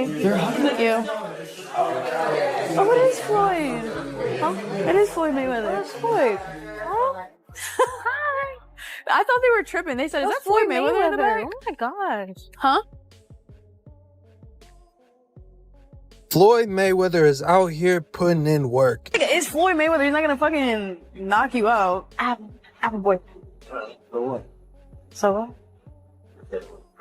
They're hugging you. Oh, it is Floyd. Huh? It is Floyd Mayweather. That's Floyd. Huh? I thought they were tripping. They said, "Is that Floyd Mayweather in the back?" Oh my gosh. Huh? Floyd Mayweather is out here putting in work. It's Floyd Mayweather. He's not gonna fucking knock you out. I have a boyfriend. So what? So what?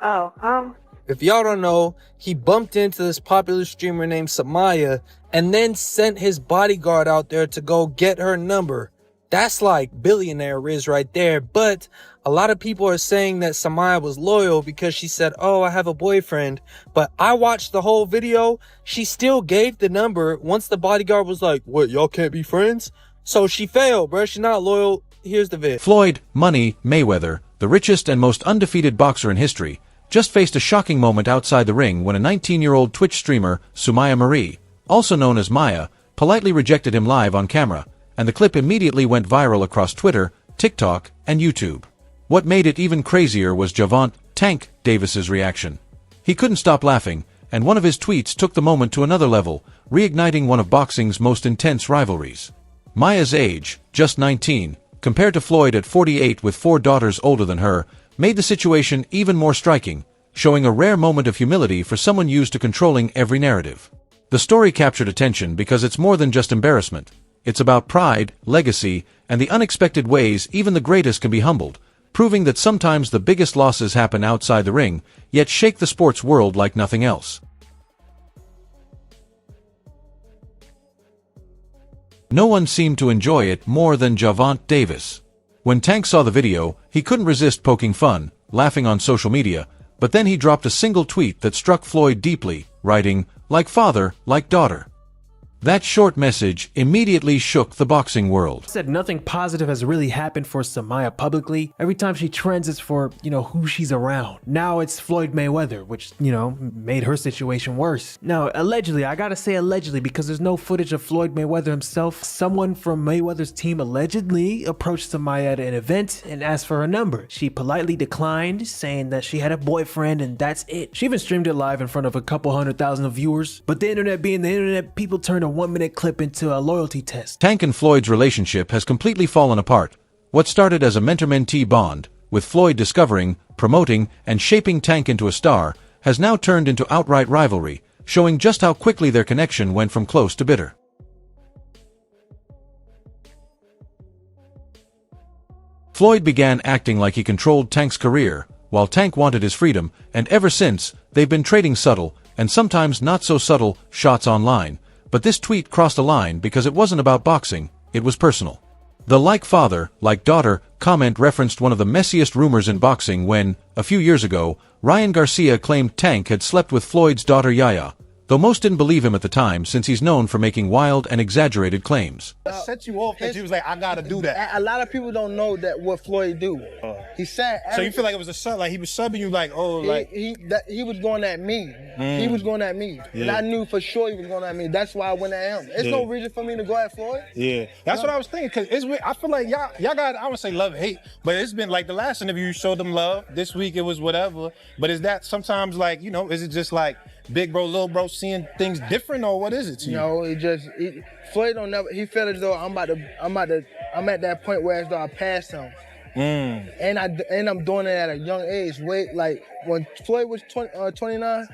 Oh, If y'all don't know, he bumped into this popular streamer named Samaya and then sent his bodyguard out there to go get her number. That's like billionaire Riz right there. But a lot of people are saying that Samaya was loyal because she said, "Oh, I have a boyfriend." But I watched the whole video. She still gave the number once the bodyguard was like, "What, y'all can't be friends?" So she failed, bro. She's not loyal. Here's the vid. Floyd Money Mayweather, the richest and most undefeated boxer in history, just faced a shocking moment outside the ring when a 19-year-old Twitch streamer, Sumaya Marie, also known as Maya, politely rejected him live on camera, and the clip immediately went viral across Twitter, TikTok, and YouTube. What made it even crazier was Javante "Tank" Davis's reaction. He couldn't stop laughing, and one of his tweets took the moment to another level, reigniting one of boxing's most intense rivalries. Maya's age, just 19, compared to Floyd at 48 with 4 daughters older than her, made the situation even more striking, showing a rare moment of humility for someone used to controlling every narrative. The story captured attention because it's more than just embarrassment. It's about pride, legacy, and the unexpected ways even the greatest can be humbled, proving that sometimes the biggest losses happen outside the ring, yet shake the sports world like nothing else. No one seemed to enjoy it more than Javante Davis. When Tank saw the video, he couldn't resist poking fun, laughing on social media, but then he dropped a single tweet that struck Floyd deeply, writing, "Like father, like daughter." That short message immediately shook the boxing world. Said nothing positive has really happened for Samaya publicly. Every time she trends, it's for, who she's around. Now it's Floyd Mayweather, which, made her situation worse. Now, allegedly, I gotta say allegedly because there's no footage of Floyd Mayweather himself. Someone from Mayweather's team allegedly approached Samaya at an event and asked for her number. She politely declined, saying that she had a boyfriend and that's it. She even streamed it live in front of a couple 100,000 viewers. But the internet being the internet, people turned a 1-minute clip into a loyalty test. Tank and Floyd's relationship has completely fallen apart. What started as a mentor-mentee bond, with Floyd discovering, promoting, and shaping Tank into a star, has now turned into outright rivalry, showing just how quickly their connection went from close to bitter. Floyd began acting like he controlled Tank's career, while Tank wanted his freedom, and ever since, they've been trading subtle, and sometimes not so subtle, shots online. But this tweet crossed a line because it wasn't about boxing, it was personal. The "like father, like daughter" comment referenced one of the messiest rumors in boxing when, a few years ago, Ryan Garcia claimed Tank had slept with Floyd's daughter Yaya, though most didn't believe him at the time since he's known for making wild and exaggerated claims. Set you off that you was like, I gotta do that. A lot of people don't know that what Floyd do. He said. So you feel like it was a sub, like he was subbing you, like, oh, like he was going at me. He was going at me, and I knew for sure he was going at me. That's why I went at him. There's no reason for me to go at Floyd. Yeah, that's what I was thinking. Cause it's weird. I feel like y'all got, I wouldn't say love and hate, but it's been like the last interview you showed them love. This week it was whatever. But is that sometimes like, is it just like big bro, little bro seeing things different, or what is it to you? No, Floyd don't never. He felt as though I'm at that point where as though I passed him. And I'm doing it at a young age. Wait, like when Floyd was 29,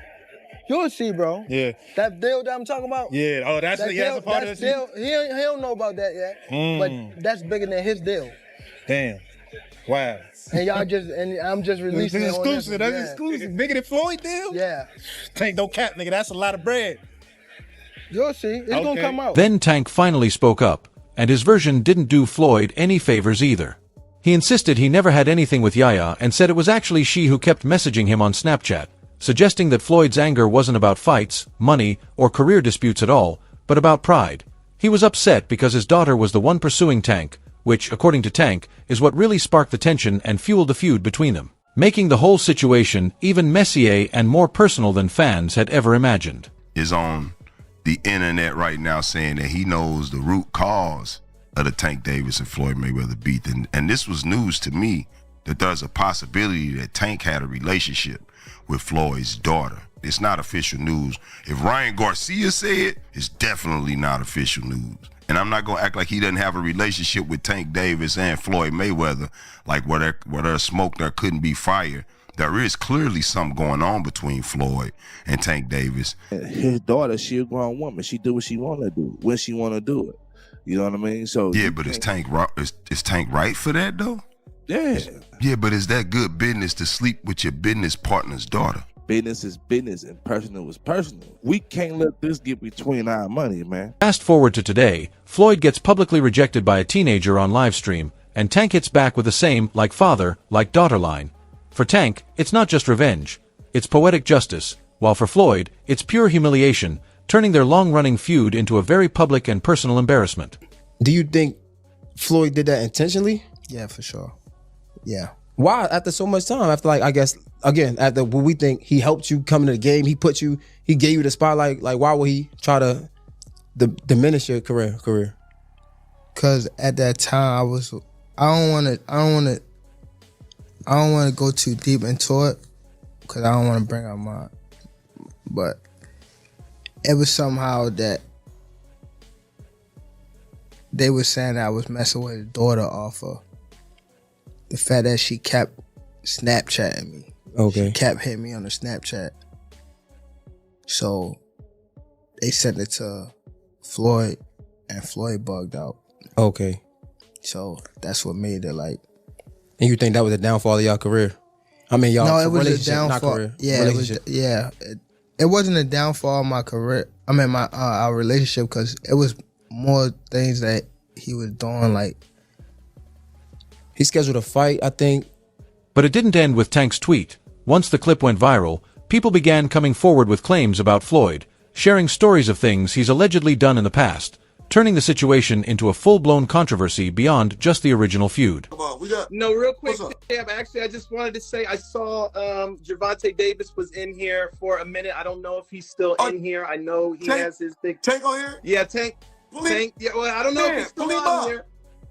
you'll see, bro. Yeah. That deal that I'm talking about. Yeah. Oh, that's a part of the deal. He don't know about that yet. But that's bigger than his deal. Damn. Wow. And I'm just releasing it. It's exclusive. That's exclusive. Bigger than Floyd deal? Yeah. Tank, no cap, nigga. That's a lot of bread. You'll see. It's gonna come out. Then Tank finally spoke up, and his version didn't do Floyd any favors either. He insisted he never had anything with Yaya and said it was actually she who kept messaging him on Snapchat, suggesting that Floyd's anger wasn't about fights, money, or career disputes at all, but about pride. He was upset because his daughter was the one pursuing Tank, which, according to Tank, is what really sparked the tension and fueled the feud between them, making the whole situation even messier and more personal than fans had ever imagined. Is on the internet right now saying that he knows the root cause of the Tank Davis and Floyd Mayweather beef. And this was news to me that there's a possibility that Tank had a relationship with Floyd's daughter. It's not official news. If Ryan Garcia said it, it's definitely not official news. And I'm not gonna act like he doesn't have a relationship with Tank Davis and Floyd Mayweather, like where there's smoke, there couldn't be fire. There is clearly something going on between Floyd and Tank Davis. His daughter, she a grown woman. She do what she want to do when she want to do it. You know what I mean? So yeah, but is Tank right for that though? Yeah. Yeah, but is that good business to sleep with your business partner's daughter? Business is business and personal is personal. We can't let this get between our money, man. Fast forward to today, Floyd gets publicly rejected by a teenager on livestream, and Tank hits back with the same, like father, like daughter line. For Tank, it's not just revenge, it's poetic justice, while for Floyd, it's pure humiliation, turning their long-running feud into a very public and personal embarrassment. Do you think Floyd did that intentionally? Yeah, for sure. Yeah. Why after so much time? After, like, I guess, again, after what we think he helped you come into the game, he gave you the spotlight. Like, why would he try to diminish your career? Cause at that time I don't want to go too deep into it, cause I don't want to bring up mine. But it was somehow that they were saying that I was messing with his daughter off of the fact that she kept Snapchatting me. Okay. She kept hitting me on the Snapchat. So they sent it to Floyd, and Floyd bugged out. Okay. So that's what made it like. And you think that was the downfall of y'all career? I mean, y'all No, it was a relationship, not downfall. career. Yeah, relationship. It wasn't a downfall of my career. I mean, my our relationship, because it was more things that he was doing. Like he scheduled a fight, I think. But it didn't end with Tank's tweet. Once the clip went viral, people began coming forward with claims about Floyd, sharing stories of things he's allegedly done in the past, turning the situation into a full-blown controversy beyond just the original feud. Come on, no, real quick, actually, I just wanted to say I saw Gervonta Davis was in here for a minute. I don't know if he's still in here. I know he has his big Tank on here. Yeah, Tank. Yeah, well, I don't know if he's still on here.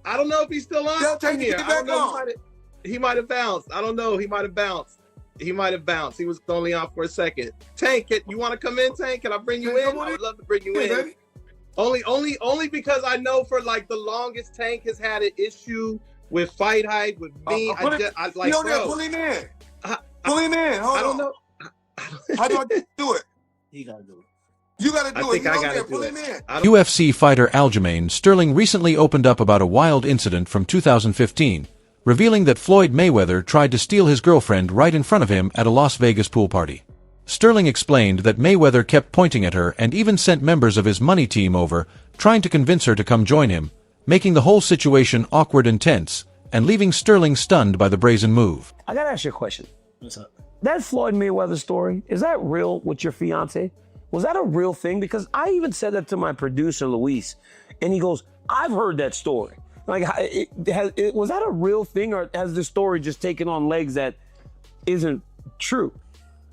I don't know if he's still on here. I don't know. He might have bounced. I don't know. He might have bounced. He was only on for a second. Tank, you want to come in, Tank? Can I bring you in? I would love to bring you in. Baby. Only because I know for like the longest Tank has had an issue with FightNight, with me. Pull him in. Pull him in. Hold on. I don't know. How do I do it? He gotta do it. You gotta do it. I gotta do it. UFC fighter Aljamain Sterling recently opened up about a wild incident from 2015, revealing that Floyd Mayweather tried to steal his girlfriend right in front of him at a Las Vegas pool party. Sterling explained that Mayweather kept pointing at her and even sent members of his money team over, trying to convince her to come join him, making the whole situation awkward and tense, and leaving Sterling stunned by the brazen move. I gotta ask you a question. What's up? That Floyd Mayweather story, is that real with your fiance? Was that a real thing? Because I even said that to my producer, Luis, and he goes, I've heard that story. Like, was that a real thing, or has the story just taken on legs that isn't true?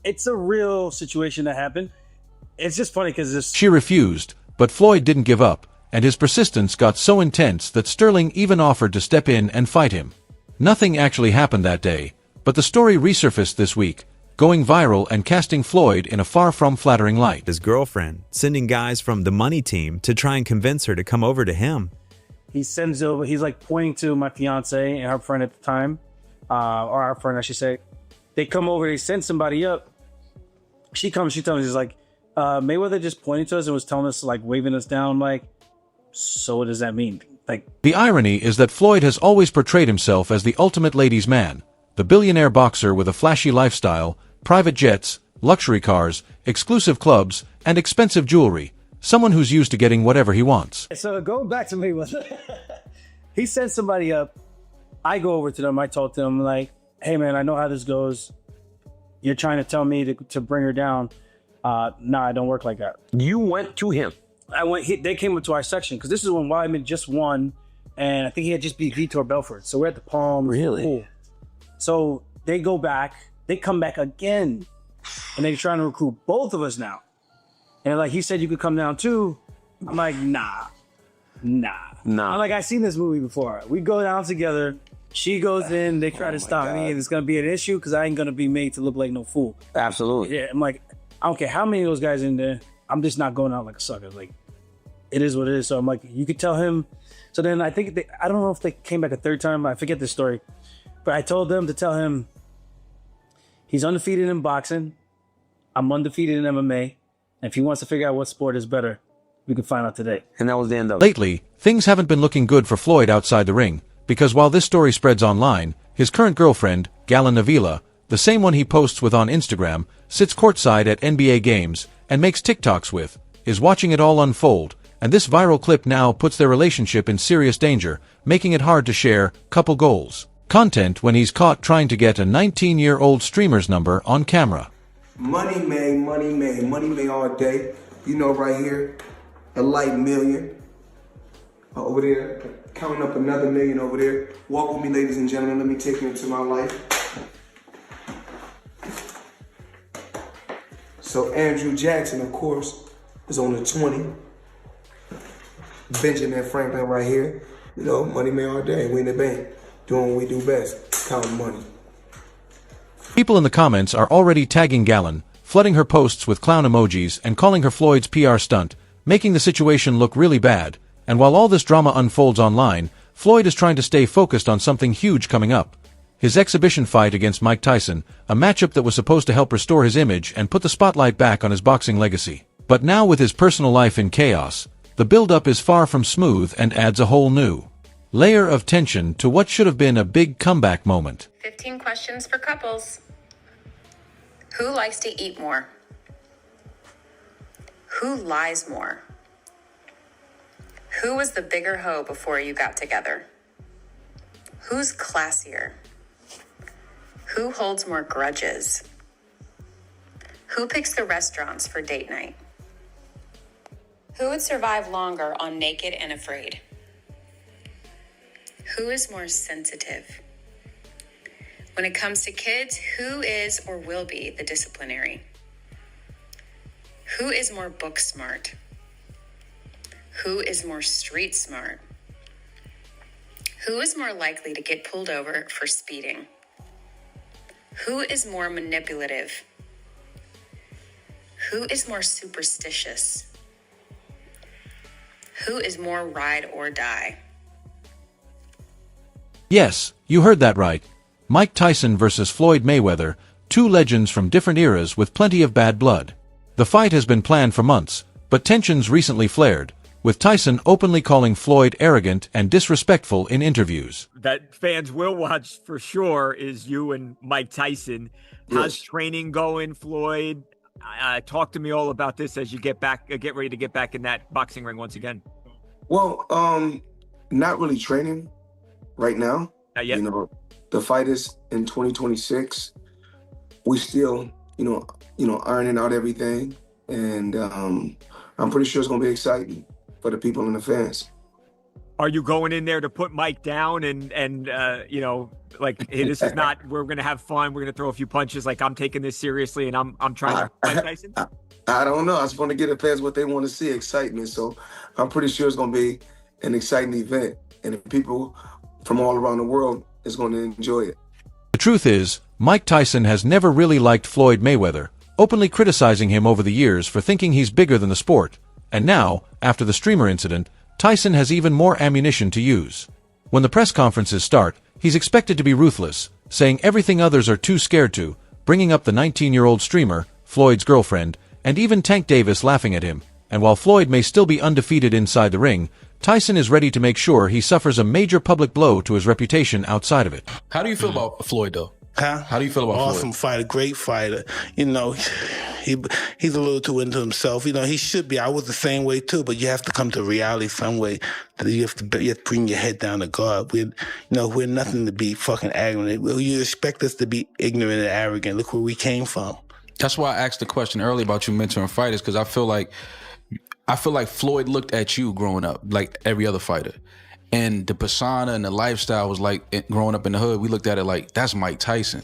It's a real situation that happened. It's just funny because She refused, but Floyd didn't give up, and his persistence got so intense that Sterling even offered to step in and fight him. Nothing actually happened that day, but the story resurfaced this week, going viral and casting Floyd in a far from flattering light. His girlfriend sending guys from the money team to try and convince her to come over to him. He sends over, he's like pointing to my fiance and her friend at the time, or our friend, I should say. They come over, they send somebody up. She comes, she tells me, she's like, Mayweather just pointed to us and was telling us, like, waving us down. I'm like, so what does that mean? Like, the irony is that Floyd has always portrayed himself as the ultimate ladies' man, the billionaire boxer with a flashy lifestyle, private jets, luxury cars, exclusive clubs, and expensive jewelry, someone who's used to getting whatever he wants. So going back to Mayweather, he sends somebody up. I go over to them, I talk to them, like, hey man, I know how this goes. You're trying to tell me to bring her down. Nah, I don't work like that. You went to him. I went. They came into our section because this is when Wyman just won, and I think he had just beat Vitor Belfort. So we're at the Palms. Really? Pool. So they go back. They come back again, and they're trying to recruit both of us now. And like he said, you could come down too. I'm like, nah. I'm like, I've seen this movie before. We go down together. She goes in, they try to stop me, and it's gonna be an issue because I ain't gonna be made to look like no fool. Absolutely. Yeah, I'm like, I don't care how many of those guys in there. I'm just not going out like a sucker. Like, it is what it is. So I'm like, you could tell him. So then I think I don't know if they came back a third time. I forget the story, but I told them to tell him he's undefeated in boxing. I'm undefeated in MMA. And if he wants to figure out what sport is better, we can find out today. And that was the end of it. Lately, things haven't been looking good for Floyd outside the ring, because while this story spreads online, his current girlfriend, Galen Navila, the same one he posts with on Instagram, sits courtside at NBA games and makes TikToks with, is watching it all unfold, and this viral clip now puts their relationship in serious danger, making it hard to share couple goals content when he's caught trying to get a 19-year-old streamer's number on camera. Money made all day. You know, right here, a light million. Over there, counting up another million over there. Walk with me, ladies and gentlemen. Let me take you into my life. So Andrew Jackson, of course, is on the 20. Benjamin Franklin right here. You know, money made all day. We in the bank, doing what we do best, counting money. People in the comments are already tagging Galen, flooding her posts with clown emojis and calling her Floyd's PR stunt, making the situation look really bad. And while all this drama unfolds online, Floyd is trying to stay focused on something huge coming up. His exhibition fight against Mike Tyson, a matchup that was supposed to help restore his image and put the spotlight back on his boxing legacy. But now with his personal life in chaos, the build-up is far from smooth and adds a whole new layer of tension to what should have been a big comeback moment. 15 questions for couples. Who likes to eat more? Who lies more? Who was the bigger hoe before you got together? Who's classier? Who holds more grudges? Who picks the restaurants for date night? Who would survive longer on Naked and Afraid? Who is more sensitive? When it comes to kids, who is or will be the disciplinary? Who is more book smart? Who is more street smart? Who is more likely to get pulled over for speeding? Who is more manipulative? Who is more superstitious? Who is more ride or die? Yes, you heard that right. Mike Tyson versus Floyd Mayweather, two legends from different eras with plenty of bad blood. The fight has been planned for months, but tensions recently flared, with Tyson openly calling Floyd arrogant and disrespectful in interviews. That fans will watch for sure is you and Mike Tyson. How's training going, Floyd? Talk to me all about this as you get ready to get back in that boxing ring once again. Well, not really training right now. Not yet. You know, the fight is in 2026. We still, ironing out everything, and I'm pretty sure it's gonna be exciting for the people and the fans. Are you going in there to put Mike down and like, hey, this is not, we're gonna have fun, we're gonna throw a few punches, like I'm taking this seriously and I'm trying to Mike Tyson? I don't know. I just want to give the fans what they want to see, excitement. So I'm pretty sure it's gonna be an exciting event, and the people from all around the world is going to enjoy it. The truth is, Mike Tyson has never really liked Floyd Mayweather, openly criticizing him over the years for thinking he's bigger than the sport. And now, after the streamer incident, Tyson has even more ammunition to use. When the press conferences start, he's expected to be ruthless, saying everything others are too scared to, bringing up the 19-year-old streamer, Floyd's girlfriend, and even Tank Davis laughing at him. And while Floyd may still be undefeated inside the ring, Tyson is ready to make sure he suffers a major public blow to his reputation outside of it. How do you feel about Floyd, though? Huh? How do you feel about Floyd? Awesome fighter, great fighter. You know, he's a little too into himself. You know, he should be. I was the same way too, but you have to come to reality some way. You have to bring your head down to God. We're nothing to be fucking arrogant. You expect us to be ignorant and arrogant. Look where we came from. That's why I asked the question earlier about you mentoring fighters, because I feel like Floyd looked at you growing up like every other fighter. And the persona and the lifestyle was like, growing up in the hood, we looked at it like, that's Mike Tyson.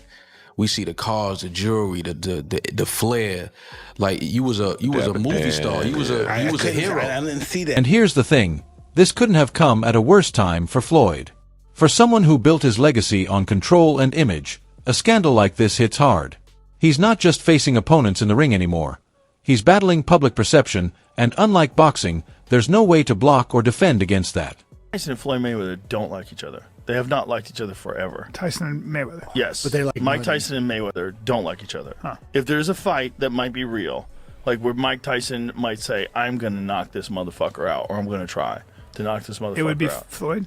We see the cars, the jewelry, the flair. Like you was a movie star. You was a hero. I didn't see that. And here's the thing. This couldn't have come at a worse time for Floyd. For someone who built his legacy on control and image, a scandal like this hits hard. He's not just facing opponents in the ring anymore. He's battling public perception, and unlike boxing, there's no way to block or defend against that. Tyson and Floyd Mayweather don't like each other. They have not liked each other forever. Tyson and Mayweather. Yes. But they like Mike Tyson and Mayweather don't like each other. Huh. If there's a fight that might be real, like where Mike Tyson might say, I'm going to knock this motherfucker out, or I'm going to try to knock this motherfucker out. It would be Floyd?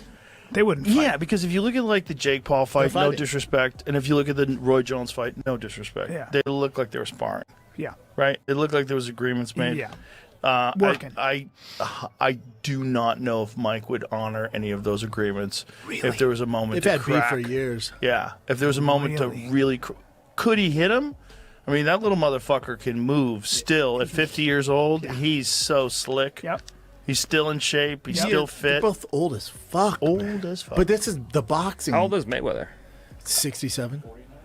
They wouldn't fight. Yeah, because if you look at like the Jake Paul fight, They're no fighting. disrespect. And if you look at the Roy Jones fight, no disrespect. Yeah. They look like they were sparring. Yeah. Right? It looked like there was agreements made. Yeah. Working. I do not know if Mike would honor any of those agreements. Really? If there was a moment They've to had beef crack. for years. Yeah. If there was a moment to really... Could he hit him? I mean, that little motherfucker can move still. At 50 years old, he's so slick. Yep. He's still in shape. He's still fit. They're both old as fuck. Old as fuck. But this is the boxing. How old is Mayweather? 67.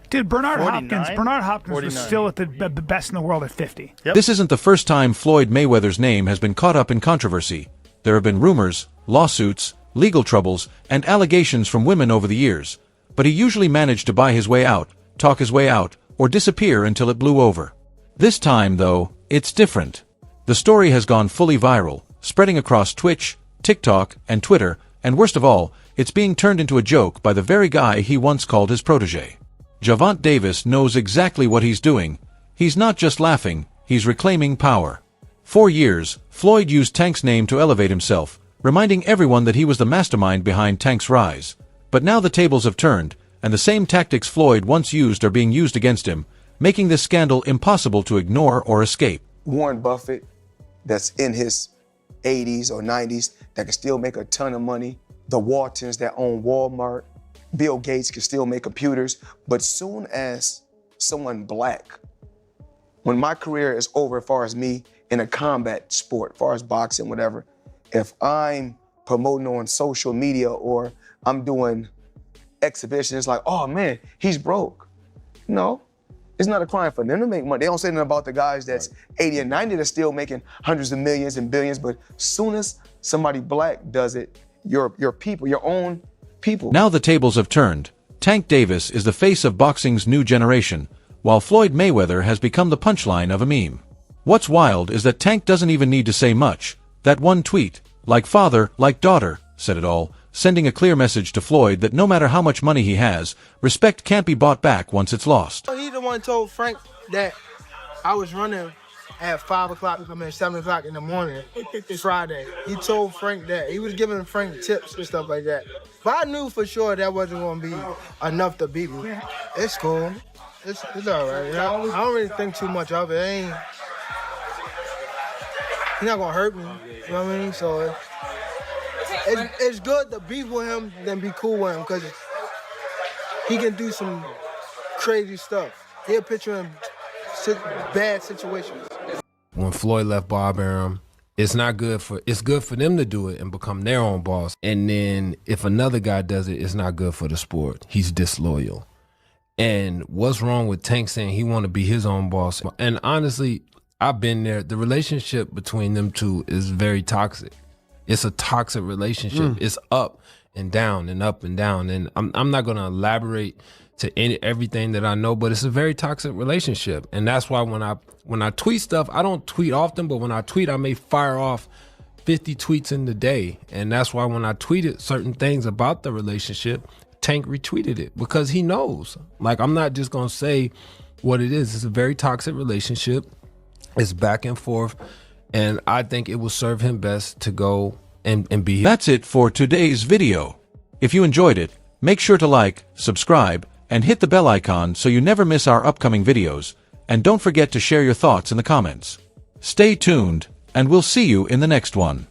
Dude, Bernard 49? Hopkins was 49. still at the best in the world at 50. This isn't the first time Floyd Mayweather's name has been caught up in controversy. There have been rumors, lawsuits, legal troubles, and allegations from women over the years, but he usually managed to buy his way out, talk his way out, or disappear until it blew over. This time, though, it's different. The story has gone fully viral, spreading across Twitch, TikTok, and Twitter, and worst of all, it's being turned into a joke by the very guy he once called his protege. Javante Davis knows exactly what he's doing. He's not just laughing, he's reclaiming power. For years, Floyd used Tank's name to elevate himself, reminding everyone that he was the mastermind behind Tank's rise. But now the tables have turned, and the same tactics Floyd once used are being used against him, making this scandal impossible to ignore or escape. Warren Buffett, that's in his 80s or 90s, that can still make a ton of money. The Waltons that own Walmart. Bill Gates can still make computers. But soon as someone black, when my career is over as far as me in a combat sport, as far as boxing, whatever, if I'm promoting on social media or I'm doing exhibitions, it's like, oh man, he's broke. No, it's not a crime for them to make money. They don't say nothing about the guys that's 80 and 90 that's still making hundreds of millions and billions, but soon as somebody black does it, your people, your own people. Now the tables have turned. Tank Davis is the face of boxing's new generation, while Floyd Mayweather has become the punchline of a meme. What's wild is that Tank doesn't even need to say much. That one tweet, like father, like daughter, said it all, sending a clear message to Floyd that no matter how much money he has, respect can't be bought back once it's lost. He the one told Frank that I was running at 5 o'clock, 7 o'clock in the morning, Friday. He told Frank that. He was giving Frank tips and stuff like that. But I knew for sure that wasn't going to be enough to beat me. It's cool. It's all right. I don't really think too much of it. He's not going to hurt me. You know what I mean? So it's good to be with him than be cool with him because he can do some crazy stuff. He'll put you in bad situations. When Floyd left Bob Arum, it's good for them to do it and become their own boss. And then if another guy does it, it's not good for the sport. He's disloyal. And what's wrong with Tank saying he want to be his own boss? And honestly, I've been there. The relationship between them two is very toxic. It's a toxic relationship. It's up and down and up and down. And I'm not going to elaborate to everything that I know, but it's a very toxic relationship. And that's why when I tweet stuff, I don't tweet often, but when I tweet, I may fire off 50 tweets in the day. And that's why when I tweeted certain things about the relationship, Tank retweeted it because he knows. Like, I'm not just going to say what it is. It's a very toxic relationship. It's back and forth. And I think it will serve him best to go and be. That's it for today's video. If you enjoyed it, make sure to like, subscribe, and hit the bell icon so you never miss our upcoming videos. And don't forget to share your thoughts in the comments. Stay tuned, and we'll see you in the next one.